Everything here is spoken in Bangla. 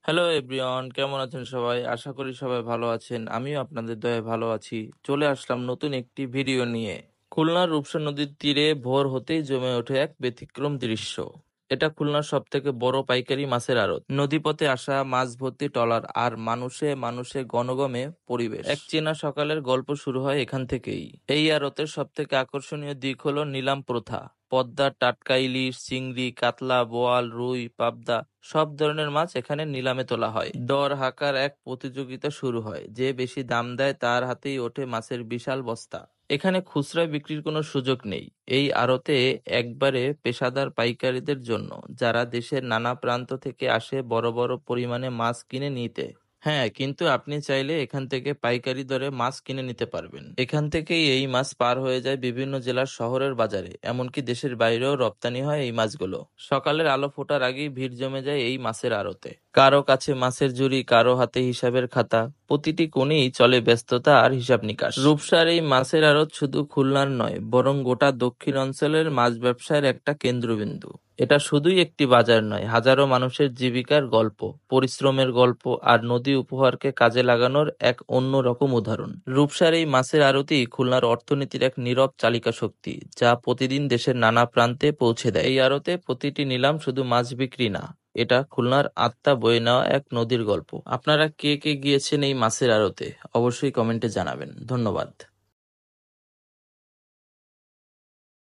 হ্যালো এভরিওয়ান, কেমন আছেন সবাই? আশা করি সবাই ভালো আছেন। আমিও আপনাদের দয়ায় ভালো আছি। চলে আসলাম নতুন একটি ভিডিও নিয়ে। খুলনার রূপসা নদীর তীরে ভোর হতেই জমে ওঠে এক ব্যতিক্রম দৃশ্য। এটা খুলনার সব থেকে বড় পাইকারি মাছের আড়ত। নদীপথে আসা মাছ ভর্তি ট্রলার আর মানুষে মানুষে গণগমে পরিবেশ। এক চেনা সকালের গল্প শুরু হয় এখান থেকেই। এই আড়তের সব থেকে আকর্ষণীয় দিক হলো নিলাম প্রথা। পদ্মা, টাটকা ইলিশ, চিংড়ি, কাতলা, বোয়াল, রুই, পাবদা সব ধরনের মাছ এখানে নিলামে তোলা হয়। দর হাঁকার এক প্রতিযোগিতা শুরু হয়। যে বেশি দাম দেয় তার হাতেই ওঠে মাছের বিশাল বস্তা। এখানে খুচরা বিক্রির কোনো সুযোগ নেই। এই আড়তে একবারে পেশাদার পাইকারীদের জন্য, যারা দেশের নানা প্রান্ত থেকে আসে বড় বড় পরিমাণে মাছ কিনে নিতে। হ্যাঁ, কিন্তু আপনি চাইলে এখান থেকে পাইকারি দরে মাছ কিনে নিতে পারবেন। এখান থেকেই এই মাছ পার হয়ে যায় বিভিন্ন জেলার শহরের বাজারে, এমনকি দেশের বাইরেও রপ্তানি হয় এই মাছগুলো। সকালের আলো ফোটার আগেই ভিড় জমে যায় এই মাছের আড়তে। কারো কাছে মাছের ঝুড়ি, কারো হাতে হিসাবের খাতা। প্রতিটি কোণেই চলে ব্যস্ততা আর হিসাব নিকাশ। রূপসার এই মাছের আড়ত শুধু খুলনার নয়, বরং গোটা দক্ষিণ অঞ্চলের মাছ ব্যবসায়ের একটা কেন্দ্রবিন্দু। এটা শুধুই একটি বাজার নয়, হাজারো মানুষের জীবিকার গল্প, পরিশ্রমের গল্প আর নদী উপহারকে কাজে লাগানোর এক অন্যরকম উদাহরণ। রূপসার এই মাছের আড়তই খুলনার অর্থনীতির এক নীরব চালিকা শক্তি, যা প্রতিদিন দেশের নানা প্রান্তে পৌঁছে দেয়। এই আড়তে প্রতিটি নিলাম শুধু মাছ বিক্রি না, এটা খুলনার আত্মা বয়ে নেওয়া এক নদীর গল্প। আপনারা কে কে গিয়েছেন এই মাছের আড়তে? অবশ্যই কমেন্টে জানাবেন। ধন্যবাদ।